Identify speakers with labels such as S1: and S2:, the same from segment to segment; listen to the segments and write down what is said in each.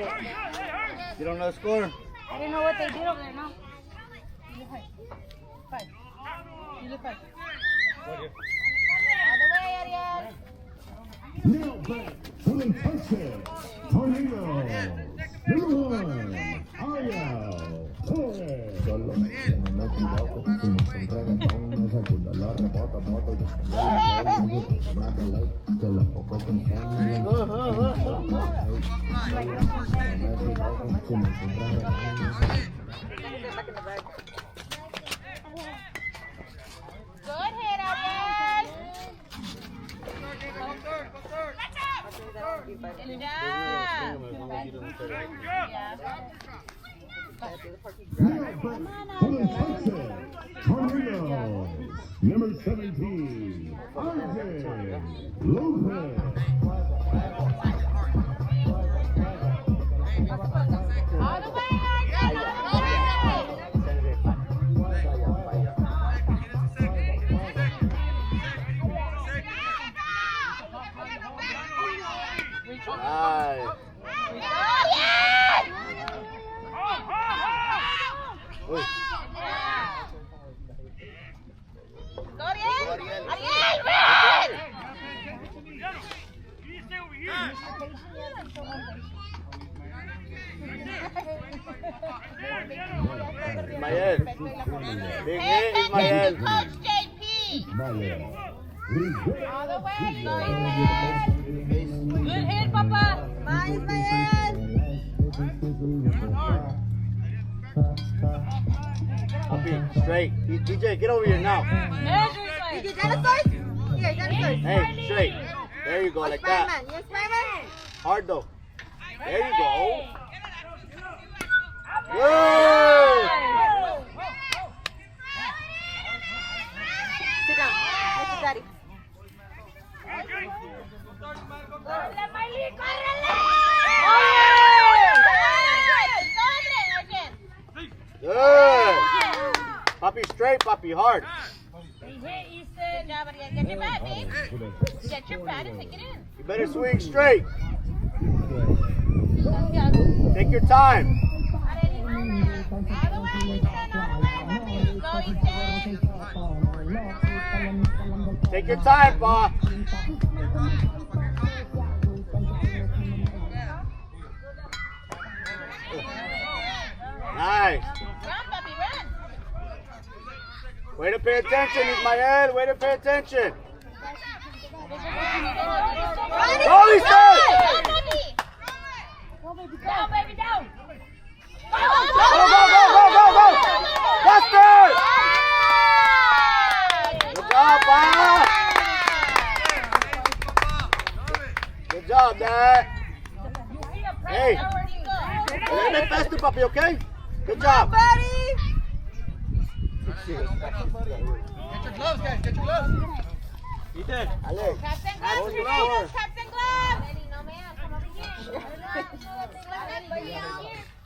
S1: it.
S2: You don't know the score?
S1: I didn't know what they did over there, no. Five. You look five. All the way, Ariel.
S3: Now back to the touchdown. Tornado. Number 1, Ariel Torres.
S1: Good hit, Ariel. Good job.
S3: Tornado. Number 17, RJ Lopez.
S1: All the way, Ariel.
S2: Nice. Ismael. Big hit, Ismael.
S1: Coach JP. All the way, Ismael. Good hit, Papa. Bye, Ismael.
S2: Straight. DJ, get over here now.
S1: DJ, dinosaurs? Here, dinosaurs.
S2: Hey, straight. There you go, like that.
S1: Yes, Spider-Man.
S2: Hard though. There you go. Good.
S1: Sit down. This is Daddy.
S2: Good. Poppy straight, Poppy hard.
S1: Good job, buddy. Get your bat, babe. Get your bat and take it in.
S2: You better swing straight. Take your time. Take your time, Pa. Nice.
S1: Run, puppy, run.
S2: Way to pay attention, Ismael. Way to pay attention. Holy shit!
S1: Go, baby, down.
S2: Go, go! Buster! Good job, Pa. Good job, Dad. Hey, a little bit faster, Papi, okay? Good job.
S1: Buddy.
S4: Get your gloves, guys. Get your gloves.
S2: Ethan, Ale.
S1: Captain
S2: Hold
S1: gloves,
S2: your
S1: Fernandez.
S2: floor.
S1: Captain gloves. No, man. Come over here.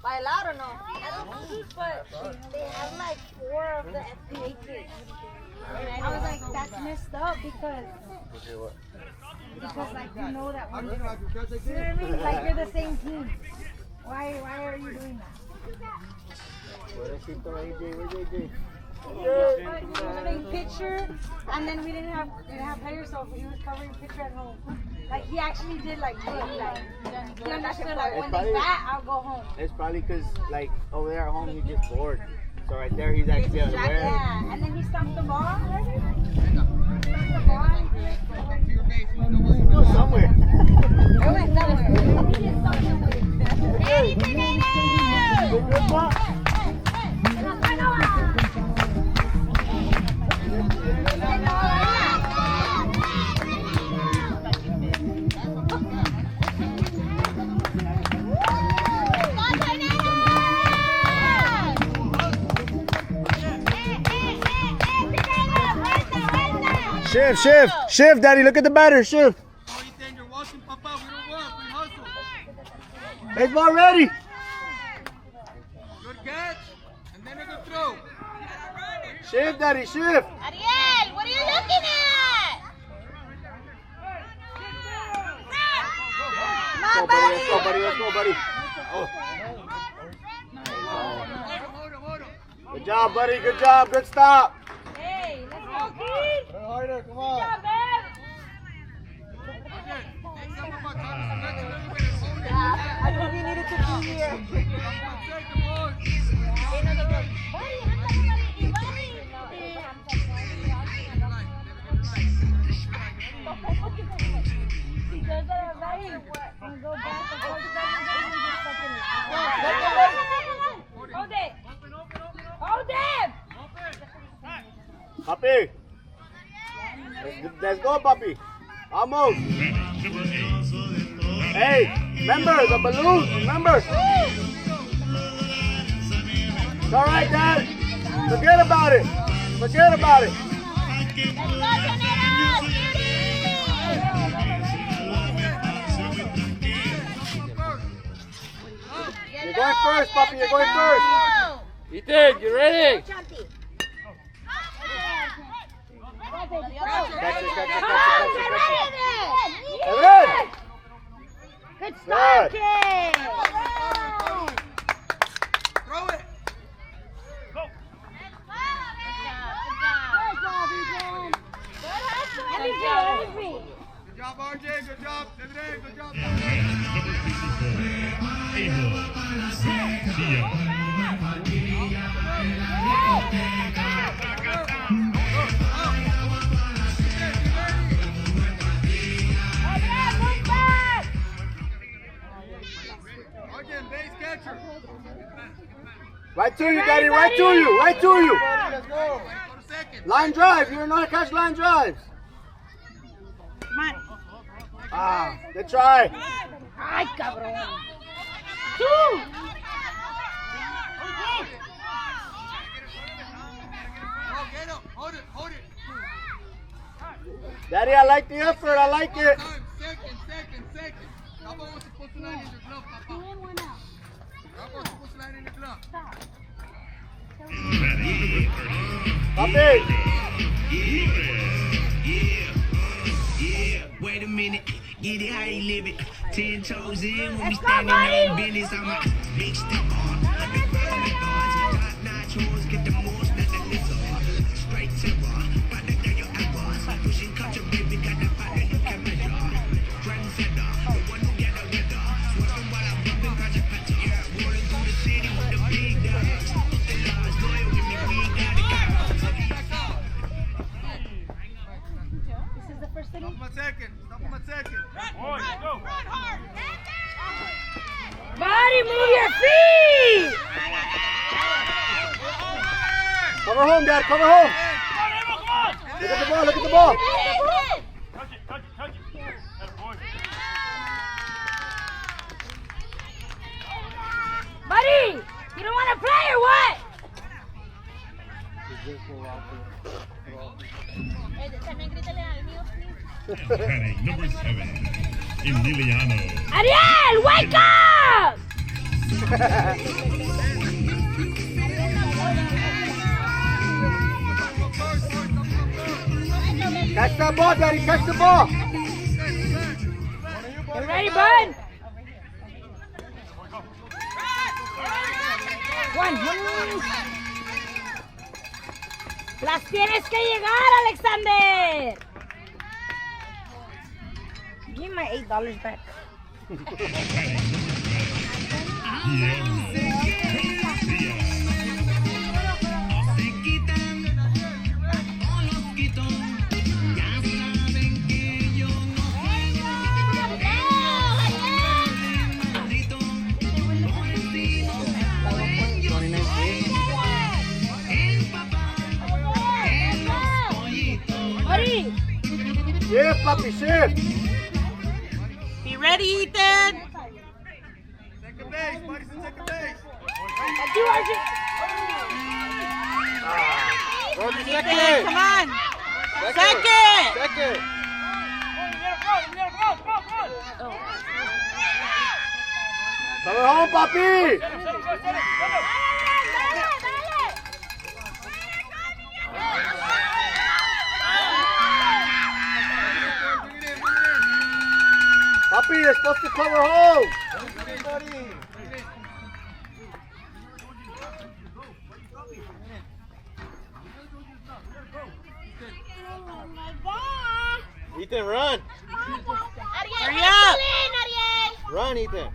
S1: Bailar or no? I don't think, but they have like 4 of the FBA kids. I was like, that's messed up because like you know that one. You know what I mean? Like you're the same team. Why are you doing that?
S2: Where's AJ?
S1: He was playing pitcher, and then we didn't have players, so he was covering pitcher at home. Like he actually did like he understood like when they bat, I'll go home.
S2: It's probably because like over there at home he's just bored. So right there he's actually unaware.
S1: Yeah, and then he stopped the ball.
S2: Go somewhere.
S1: I went somewhere. Ready, Fernandez!
S2: Good spot. Shift, Daddy, look at the batter, shift.
S4: Oh, Ethan, you're watching, Papa. We don't walk, we hustle.
S2: Baseball ready.
S4: Good catch, and then a good throw.
S2: Shift, Daddy, shift.
S1: Ariel, what are you looking at?
S2: Let's go, buddy, let's go, buddy. Good job, buddy. Good job. Good stop.
S1: Hey, let's go, Keith.
S4: Harder, come
S1: Good
S4: on.
S1: job, babe.
S5: I think we needed to be here.
S1: Hold it. Hold it.
S2: Papi. Let's go, Papi. Almost. Hey, remember the balloon. Remember. It's all right, Dad. Forget about it. Forget about it. You're going first, Papi. You're going first.
S6: Ethan, you ready?
S2: Catch it, catch it, Evelyn!
S1: Good start, kid.
S4: Throw it. Good job, RJ. Good job. Good job. RJ, base catcher.
S2: Right to you, Daddy. Right to you. Right to you.
S4: Let's go. Go to second.
S2: Line drive. You're not catch line drives.
S1: Come on.
S2: Ah, good try.
S1: Ay, cabrón. Two.
S4: Oh, get him. Hold it.
S2: Daddy, I like the effort. I like it.
S4: Time. Second. Papa was supposed to land in the glove, Papa. Papa was supposed to land in the glove.
S2: Papi.
S7: Wait a minute, get it how you live it. 10 toes in when we standing on business. I'm a big step on. Top notch horse, get the most, not the little. Straight terror, but the day your eyeballs. Pushing culture, baby, got the fire you can measure. Trendsetter, the one who get the weather. Swerving while I'm bumping, project petter. Rolling through the city with the big dogs. The laws loyal with me, we ain't got it.
S1: This is the first thing.
S4: Stop him a second.
S6: Boy, go.
S1: Buddy, move your feet.
S2: Cover home, Dad. Cover home. Look at the ball. Look at the ball.
S6: Touch it. That boy.
S1: Buddy, you don't want to play or what?
S3: Batting number 7, Emiliano.
S1: Ariel, wake up!
S2: Catch that ball, Daddy. Catch the ball.
S1: You ready, bud? One. Las tienes que llegar, Alexander. Give me my $8 back. Buddy,
S2: Shift, Papi. Shift.
S5: Be ready, Ethan.
S4: Second base, buddy. Second base.
S1: do Arjun.
S2: Go to
S5: Ethan,
S2: second.
S5: come on. Second.
S2: Second. Cover home, Papi. Papi, you're supposed to cover home. Ethan, run.
S5: Hurry up.
S2: Run, Ethan.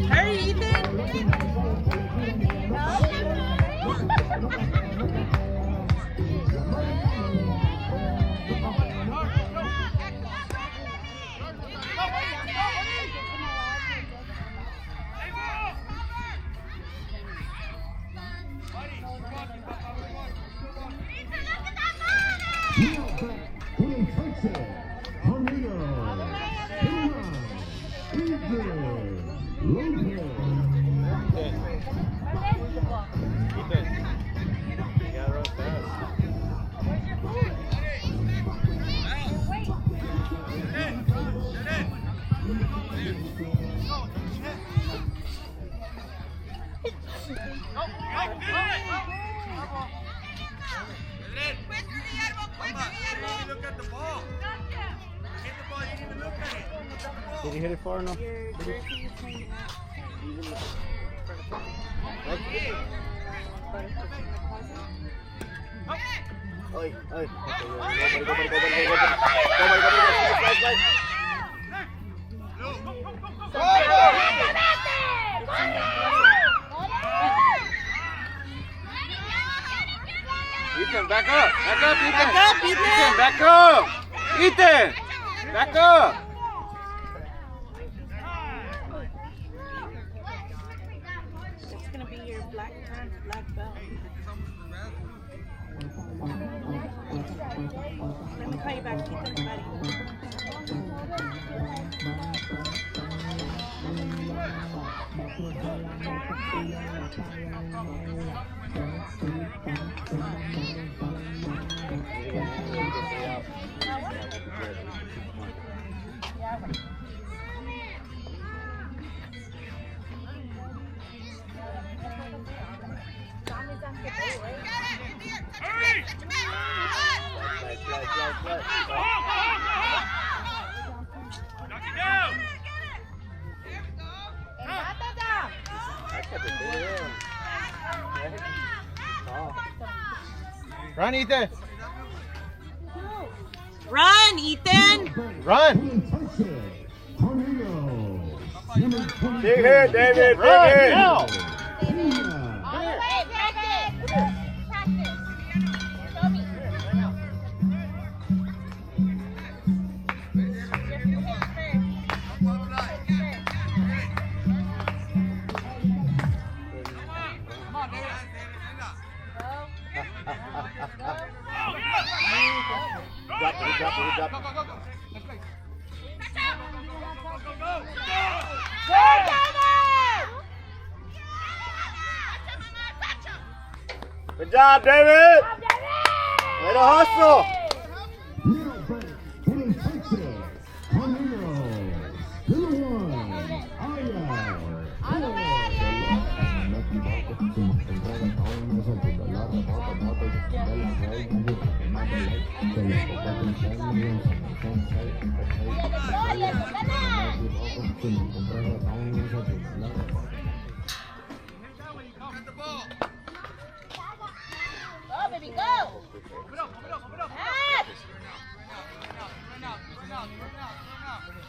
S5: Hurry, Ethan.
S2: Did you hit it far enough? Oi, oi.
S6: Ethan, back up. Back up, Ethan.
S5: Back up, Ethan.
S6: Ethan, back up. Ethan, back up.
S5: It's gonna be your black belt. Let me call you back, Ethan, buddy.
S2: Run, Ethan.
S5: Run, Ethan.
S2: Run.
S8: Dig here, David.
S2: Run
S8: Dig here.
S2: now.
S8: Good job, David. Way to hustle.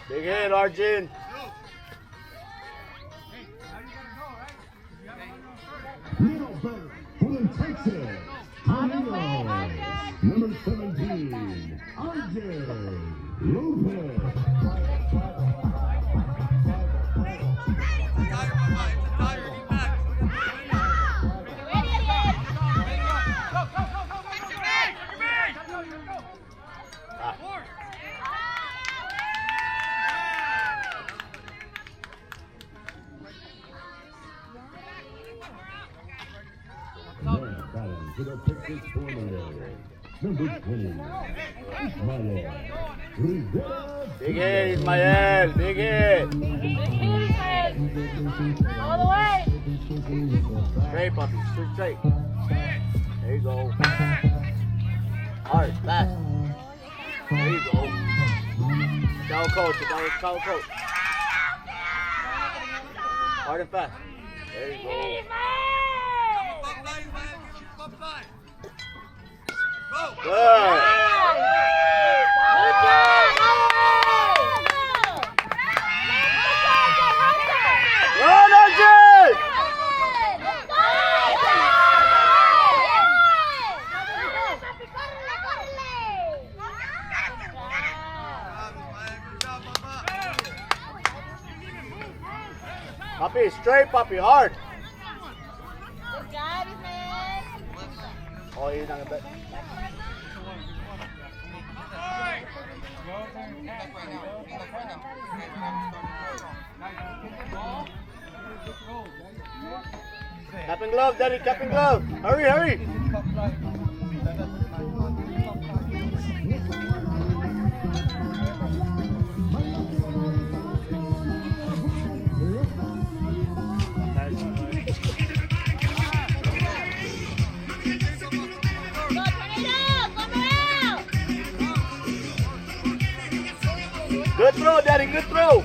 S8: Big hit, Arjun.
S3: Number 17, RJ Lopez. To the Texas Tornado, number 20, Ismael Rivera.
S8: Big hit, Ismael. Big hit.
S1: All the way.
S8: Straight, puppy. Straight. There you go. Hard, fast. There you go. Down coach. Down coach. Hard and fast. There you go. Good. Run, Arjun! Puppy, straight, puppy, hard. Oh, he's not gonna bet. Cap and glove, Daddy, cap and glove. Hurry, hurry. Good throw, Daddy, good throw.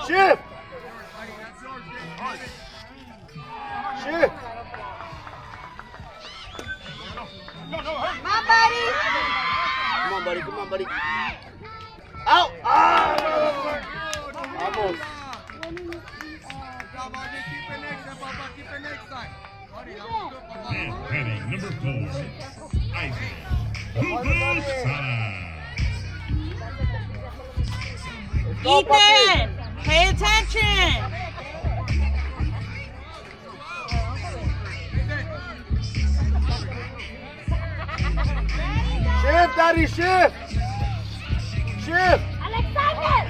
S8: Shift. Shift.
S1: My buddy.
S8: Come on, buddy, come on, buddy. Out. Ah! Almost.
S3: And batting number 4, Isaac Sala.
S5: Ethan, pay attention.
S8: Shift, Daddy, shift. Shift.
S1: Alexander.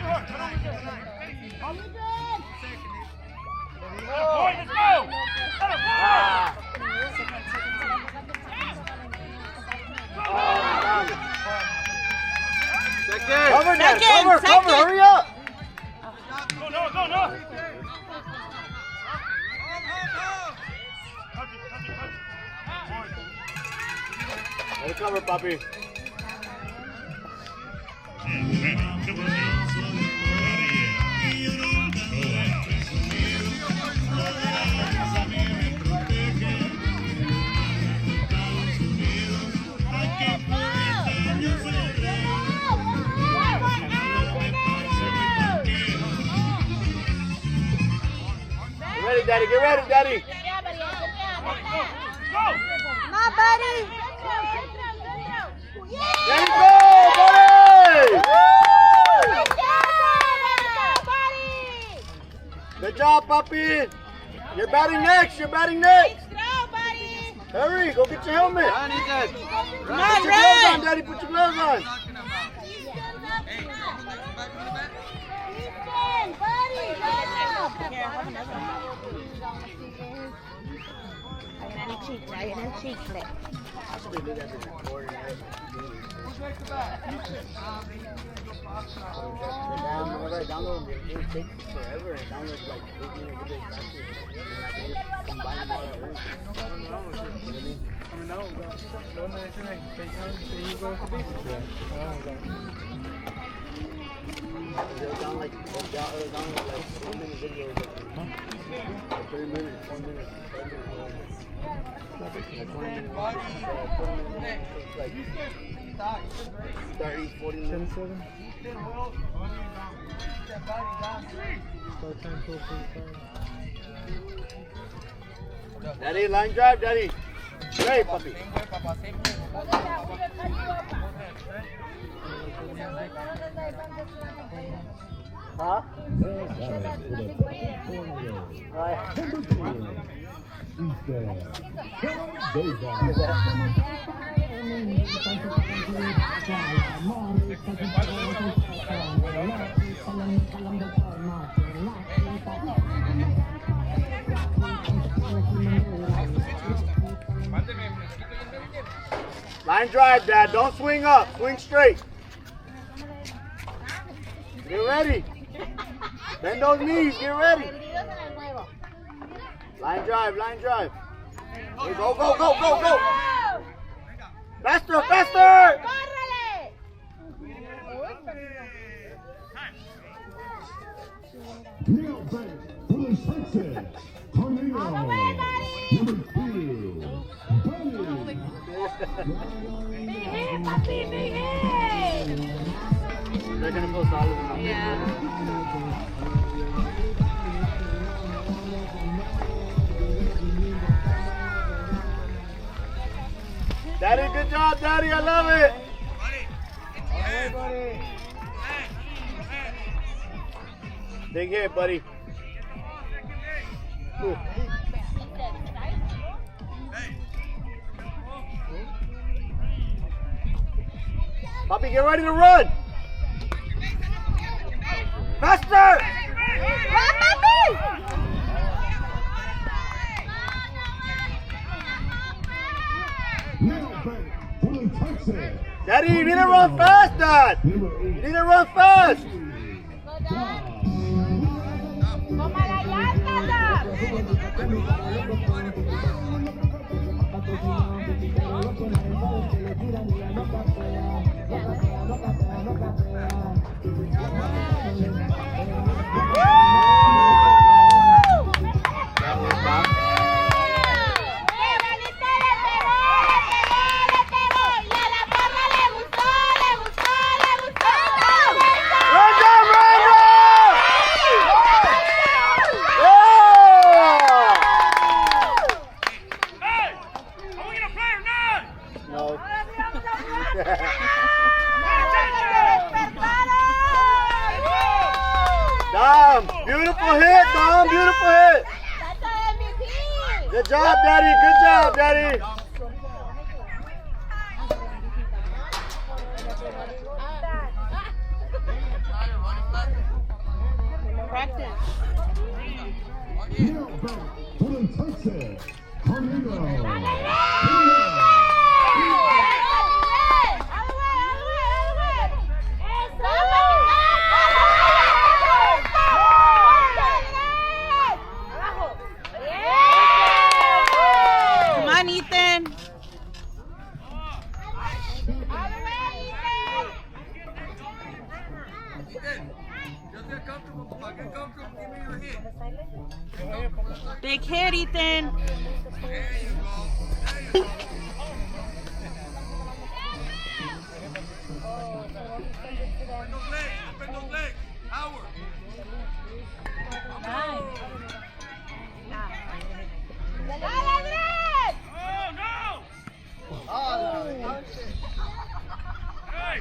S8: Cover, Dad,
S5: Second,
S8: cover,
S5: second.
S8: hurry up.
S6: No.
S8: Let it cover, puppy.
S3: And batting number 8,
S8: Get ready, Daddy, get ready, Daddy.
S1: My buddy.
S8: There you go, buddy. Good job, puppy. You're batting next, Hurry, go get your helmet.
S6: Run, Ethan.
S8: Put your gloves on, Daddy, put your gloves on. Download it takes forever and download like 8 minutes a day. And I can just combine them all at once. They'll download like 1 minute videos. Like 3 minutes, 1 minute, 5 minutes. Like 20 minutes. Like 30, 40 minutes.
S2: Daddy, line drive, Daddy. Great, puppy. Huh? Line drive, Dad. Don't swing up. Swing straight. Get ready. Bend those knees. Get ready. Line drive, line drive. Go, go, go, go, go, go. Faster, faster.
S3: Now back for the success. Tornado. Number 2.
S2: They're going to post all of them.
S5: Yeah.
S2: Daddy, good job, Daddy. I love it. Big hit, buddy. Ooh. Poppy, get ready to run. Faster! Run, Poppy!
S3: Now back for the Texas.
S2: Daddy, you need to run fast, Dad. You need to run fast. Dom, beautiful hit, Dom, beautiful hit. Good job, Daddy, good job, Daddy.
S5: Practice.
S3: Now back for the Texas. Tornado.
S5: Come on, Ethan. Big hit, Ethan.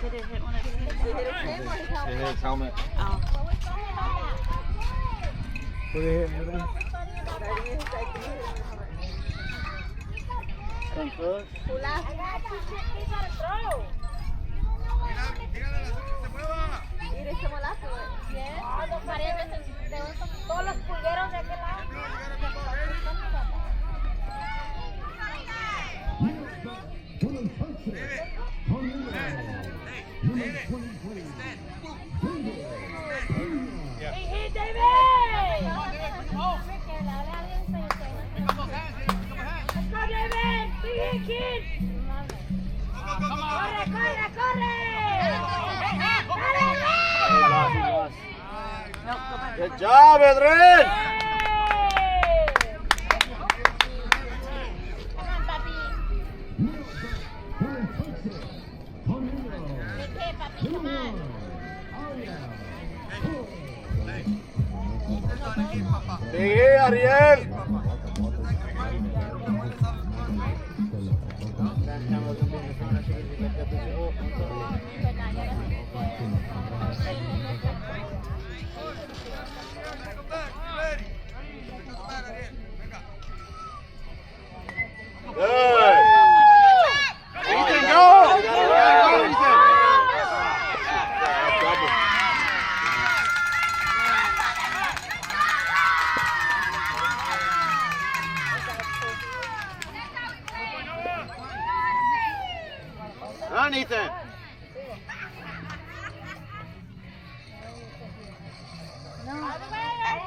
S5: Did it hit one of his? Did it hit his helmet? Oh.
S1: Todos los pulgueros de aquel lado.
S3: For the Texas. Tornado. Number 23.
S1: Hey, David! Let's go, David! Big hit, kid! Corre, corre, corre!
S2: Good job, Adrian.
S1: Come on, papi.
S3: For the Texas. Tornado.
S1: Big hit, papi, come on.
S2: Big hit, Ariel. Good. Ethan, go. Run, Ethan.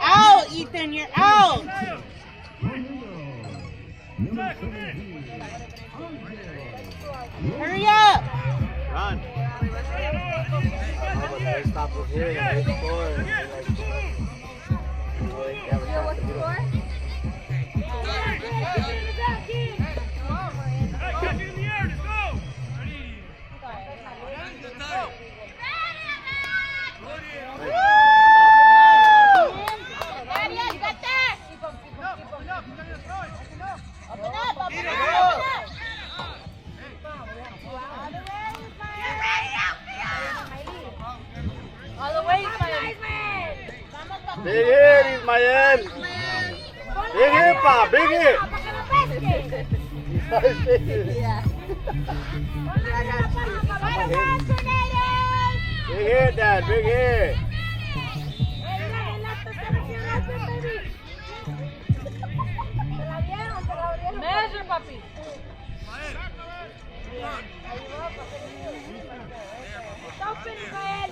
S1: Out, Ethan, you're out. Hurry up.
S2: Run. They stop us here and they score.
S1: What's the score?
S2: Big hit, Ismael. Big hit, pa. Big hit. Big hit, Dad. Big hit.
S1: Measure, papi. Stop it, Israel.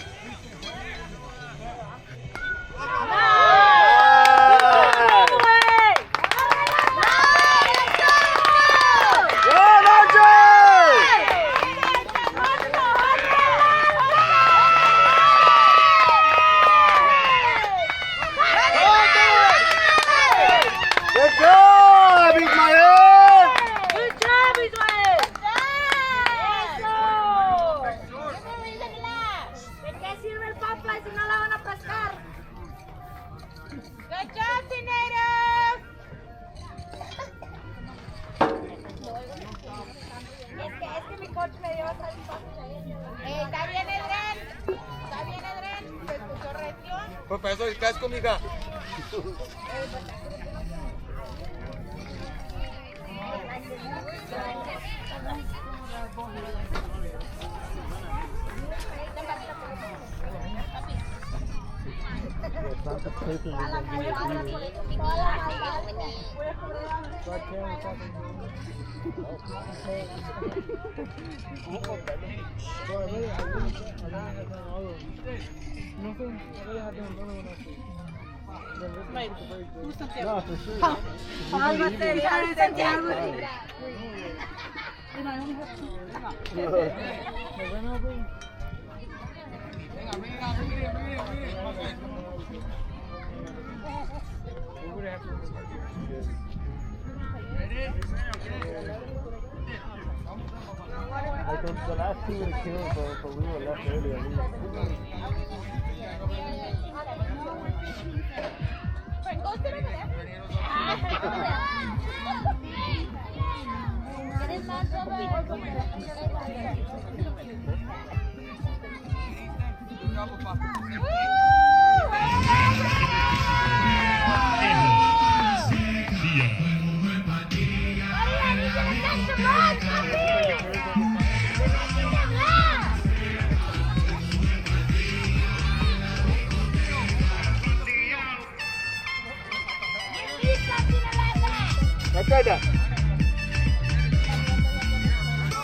S4: Profesor, ¿estás conmigo?
S2: No, for sure. Like the last two would have killed, but we were left early at least.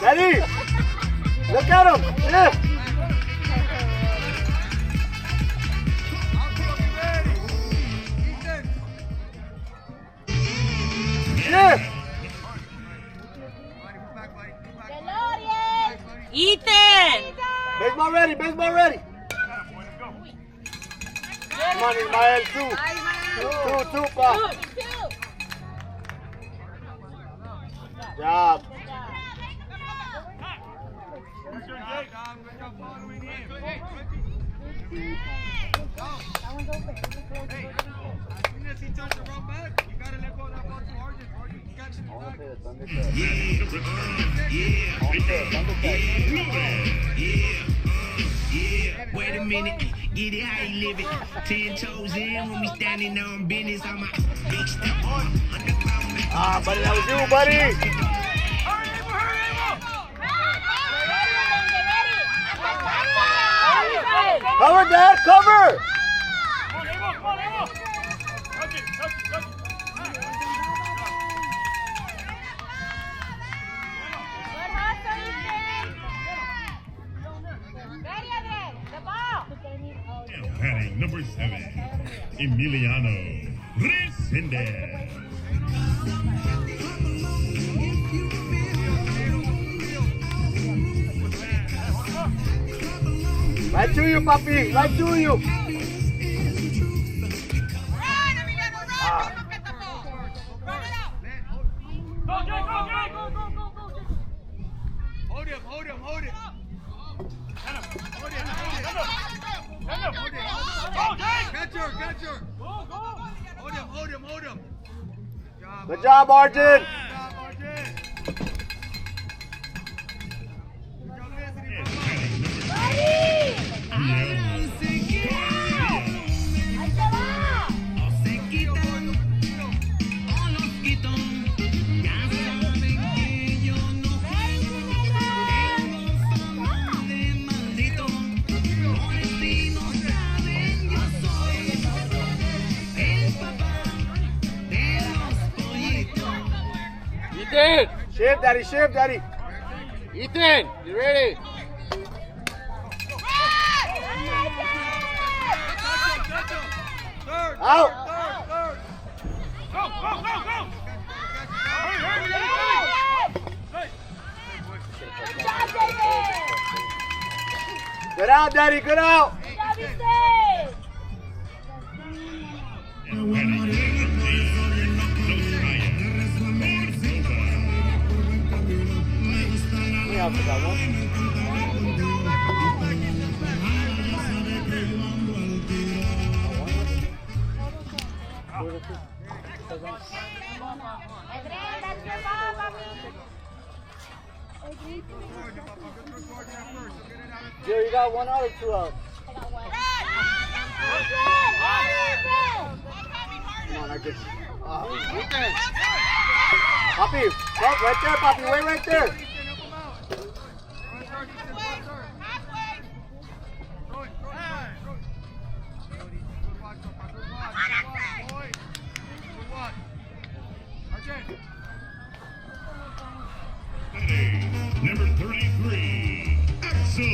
S2: Daddy, look at him. Yeah. Yeah.
S1: Ethan!
S2: Baseball ready, baseball ready. Come on, Ismael, two, pa. Job.
S7: Wait a minute, get it how you live it. 10 toes in when we standing on business. I'm a big step on.
S2: Ah, buddy, that was you, buddy. Cover, Dad, cover.
S3: Batting number 7, Emiliano Resende.
S2: Right to you, Papi. Right to you.
S4: Hold him. Hold him. Hold him. Catcher. Hold him.
S2: Good job, Arjun.
S6: Ethan!
S2: Shift, Daddy.
S6: Ethan, you ready?
S2: Out. Good out, Daddy. Good out. Yeah, for that one. Joe, you got 1 out or 2 out? Come on, I get you. Papi, right there, Papi, wait right there.
S3: Number 33, Axel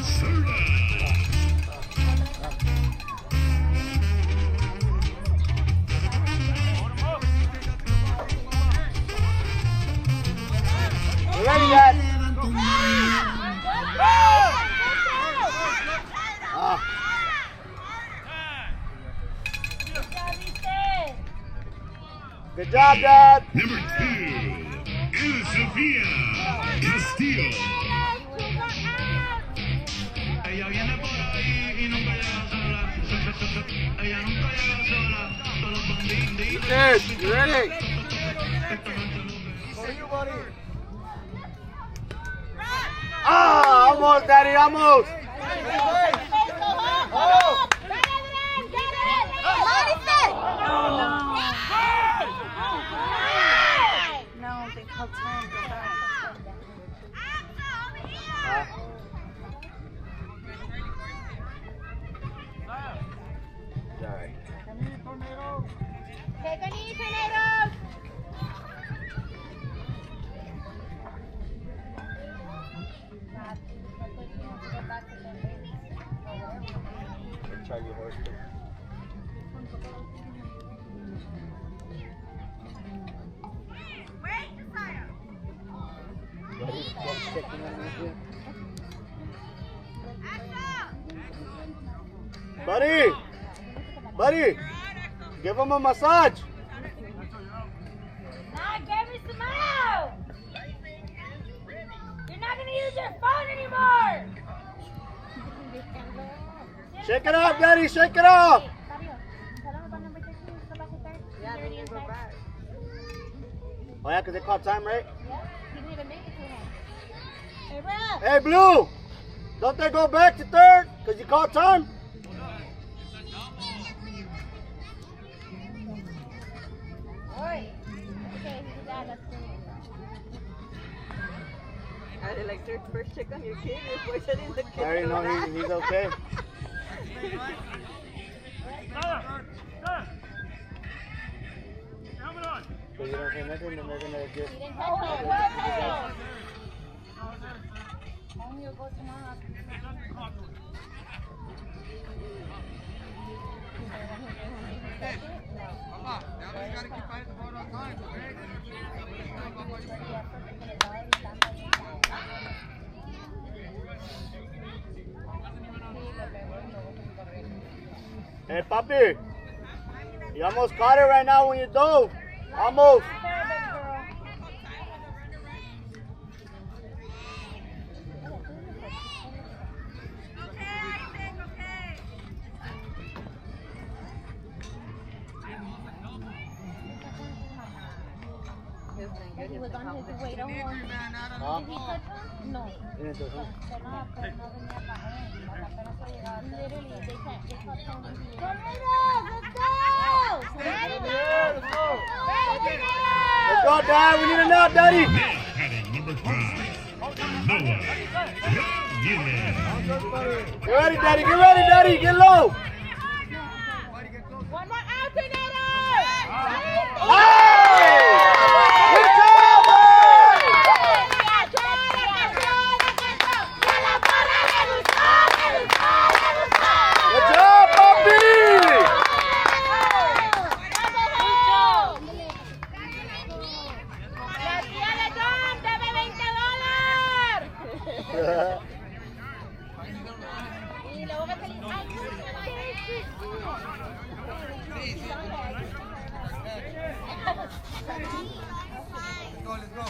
S3: Serta.
S2: You ready, Dad? Good job, Dad.
S3: Number 2, Ana Sofia Castillo.
S7: Ella viene por ahí y nunca llega sola. Ella nunca llega sola. Todos los bandidos.
S2: Ethan, you ready? Ah, almost, Daddy, almost.
S1: No, they called time.
S2: Try your horse. Buddy, give him a massage.
S1: Nah, give me some out. You're not gonna use your phone anymore.
S2: Shake it off, Daddy, shake it off. Oh yeah, because they caught time, right?
S1: Yeah. He didn't even make it to him. Hey, bro.
S2: Hey, Blue! Don't they go back to third? Because you caught time?
S1: Oi. Okay, he's that. That's good.
S9: Are they like first check on your kid before sending the kid?
S2: I already know he's okay. So you don't say nothing, then they're going to just...
S1: He didn't touch him. Only will go tomorrow.
S4: Papa, now you gotta keep fighting the ball on time, okay?
S2: Hey, papi. You almost caught it right now when you dove. Almost.
S1: He was on his way to home. Did he touch him? No. Literally, they can't. They caught him. Let's
S2: Let's go, Dad. We need a nut, Daddy.
S3: Heading number 5. Noah.
S2: Get ready, Daddy. Get ready, Daddy. Get low.
S1: one more alternator!
S2: Hey! Good job, Good job, papi.
S1: Y luego va a salir. ¡Ay,
S4: Let's go.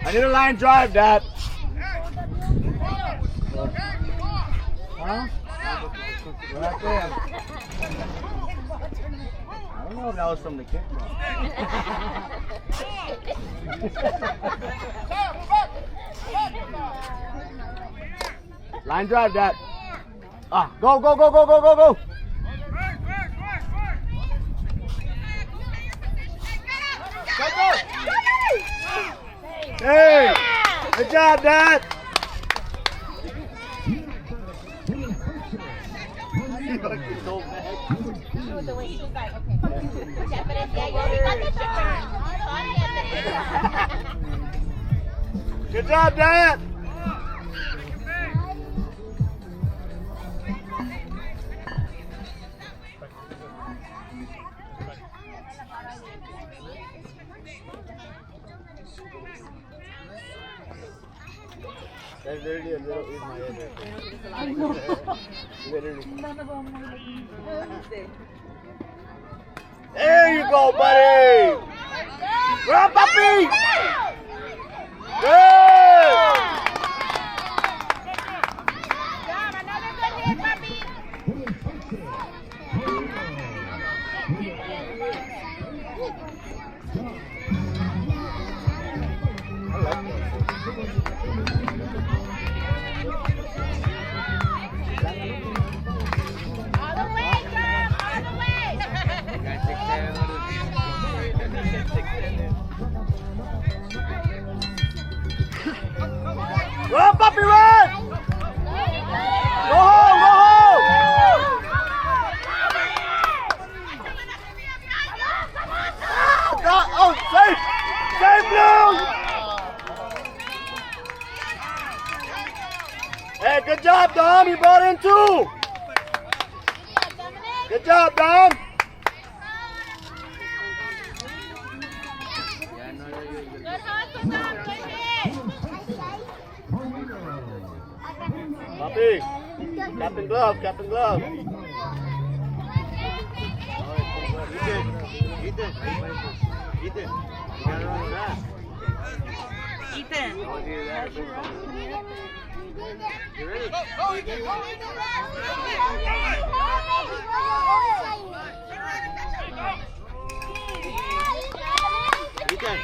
S2: I need a line drive, Dad. Huh? Right there. I don't know if that was from the kick. Line drive, Dad. Ah, go, go, go, go, go, go, go. Hey, good job, Dad.
S1: The way he was like, okay. Yeah, but it's, yeah, you already got the sugar.
S2: Good job, Dad. That's literally a little in my head. I know. Literally. There you go, buddy. Run, puppy. Good.
S1: Another good hit, puppy.
S2: I like that.
S1: All the way, girl. All the way.
S2: Run, puppy, run. Go home, go home. Oh, safe. Safe, Blue. Hey, good job, Dom. You brought in two. Good job, Dom.
S1: Good hustle, Dom. Good hit.
S2: Puppy. Cap and glove, cap and glove. Ethan. Ethan. You gotta run fast.
S9: Ethan.
S2: You ready?
S4: Go, Ethan. Go, Ethan.
S2: Ethan,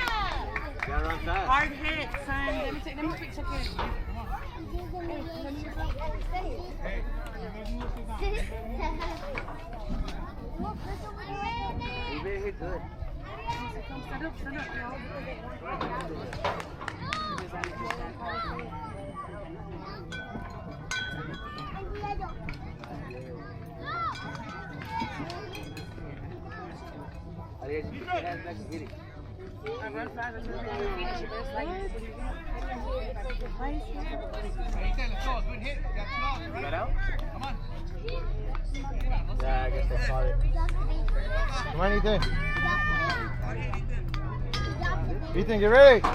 S2: gotta run fast.
S1: Hard hit, son. Let me check it.
S2: You better hit good.
S4: Got out? Come on.
S2: Yeah, I guess they caught it. Come on, Ethan. Ethan, get ready.
S4: Let's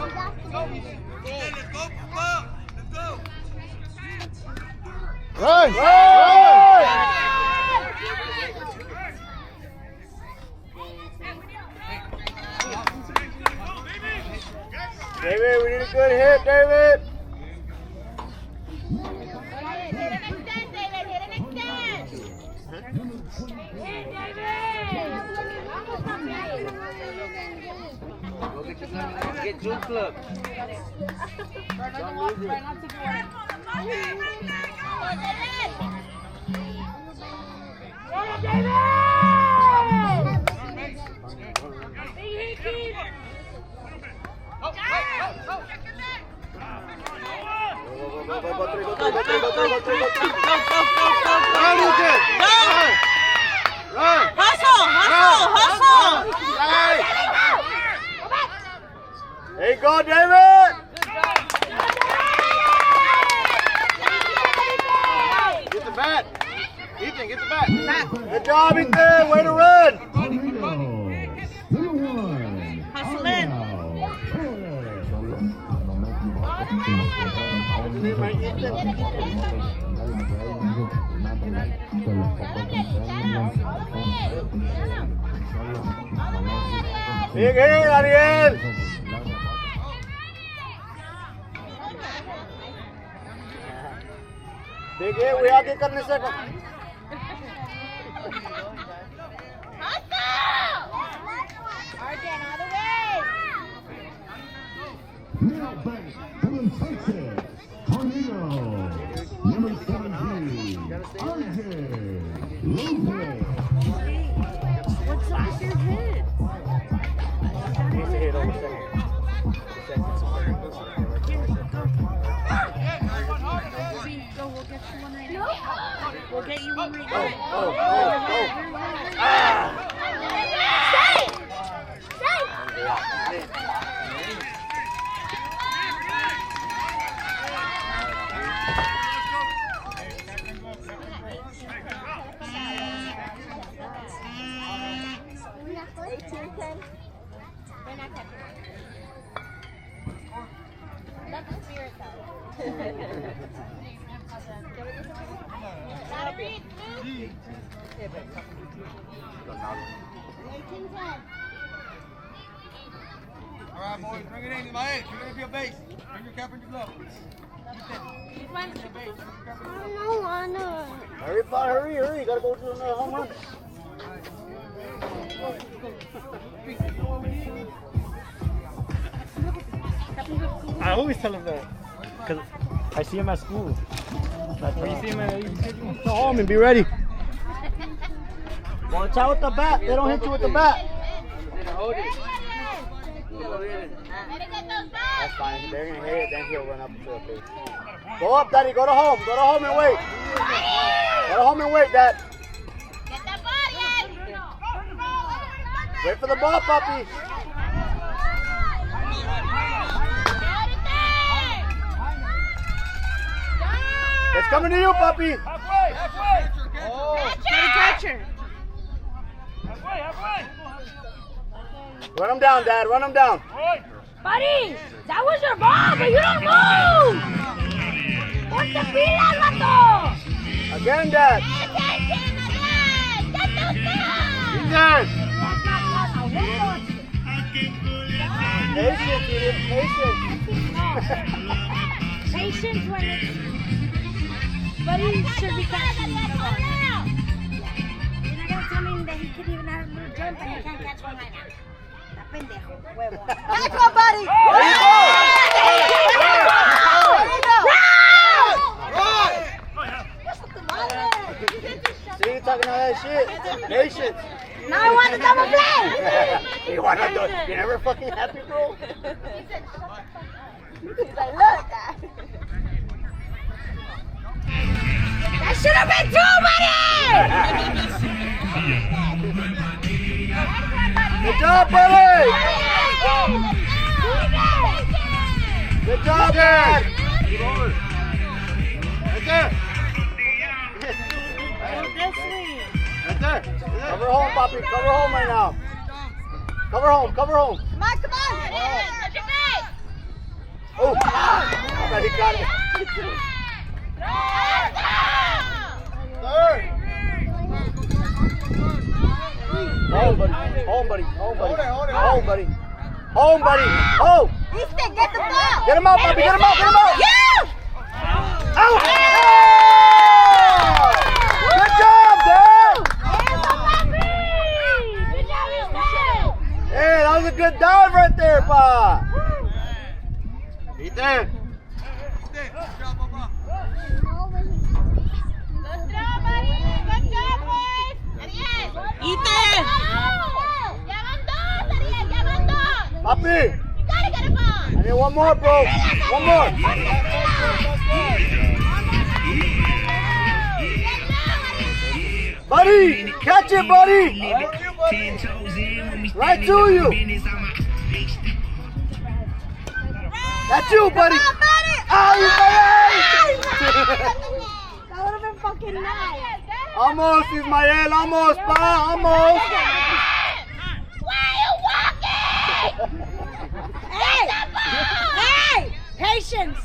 S4: go, football. Let's go.
S2: Run! Run! David, we need a good hit, David.
S5: Get Juice Club.
S2: Don't lose it. There you go, David! Get the bat! Ethan, get the bat! Good job, Ethan! Way to run!
S1: Hustle in.
S2: Big hit, Ariel! Big hit, we आगे करने से
S3: Now back to the Texas Tornado. Number 17, RJ Lopez.
S1: What's up with your hit?
S2: Needs to hit over second.
S1: Go, we'll get you one right now. We'll get you one right now.
S4: All right, boys, bring it in. My head. You're going to be a base. Bring your cap and your glove.
S2: Hurry, bud, hurry! You gotta go to another home run. I always tell him that, because I see him at school. When you see him at go home and be ready. Watch out with the bat. They don't hit you with the bat. That's fine. They're going to hit it, then he'll run up to the base. Go up, Daddy. Go to home. Go to home and wait. Go to home and wait, Dad. Wait for the ball, puppy. It's coming to you, puppy.
S4: Halfway.
S2: Oh.
S1: Catcher.
S2: Run him down, Dad. Run him down.
S1: Buddy, that was your ball, but you don't move. Ponte pilas, vato.
S2: Again, Dad. Ethan. Patience, Edith. Patience.
S1: Patience when it's... Buddy should be catching the ball. that he could even have a little jump and he can't catch one right now. Está pendejo, huevo.
S9: Catch one, buddy!
S2: See, you talking all that shit. Patience.
S1: Now I want to double play!
S2: You want to do it? You're never fucking happy, bro?
S9: He's like, look, Dad.
S1: That should have been two, buddy!
S2: Good job, buddy! Good job, Dad! Right there! Right there! Cover home, Poppy. Cover home right now. Cover home, cover home.
S9: Come on, come on!
S2: Oh! I thought he got it. Third! Home, buddy. Home, buddy. Home, buddy. Home, buddy. Home, buddy. Home!
S9: Easton, get the ball!
S2: Get him out, Poppy. Get him out. Get him out.
S9: Yeah!
S2: Out! Good job, Dad! Hey, that was a good dive right there, Pa. Ethan.
S4: Good job, Papa.
S9: Ethan!
S2: Papi. I need one more, bro. One more. Buddy, catch it, buddy. Right to you. That's you, buddy. Oh, you buddy.
S1: That would have been fucking nice.
S2: Almost, Ismael. Almost, Pa. Almost.
S1: Hey! Hey! Patience!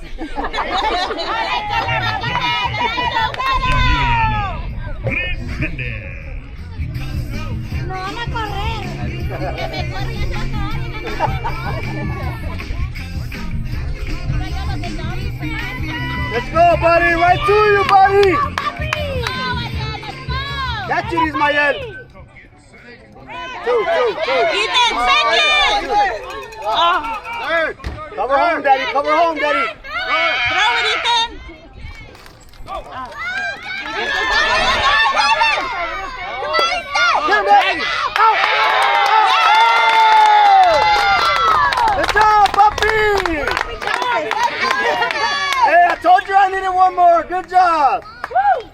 S1: No van a correr.
S2: Let's go, buddy. Right to you, buddy. Catch it, Ismael. Two.
S9: Ethan, second!
S2: Third. Cover home, Daddy. Cover home, Daddy.
S9: Throw it, Ethan!
S2: Get him, Daddy. Out. Good job, puppy. Hey, I told you I needed one more. Good job. Woo.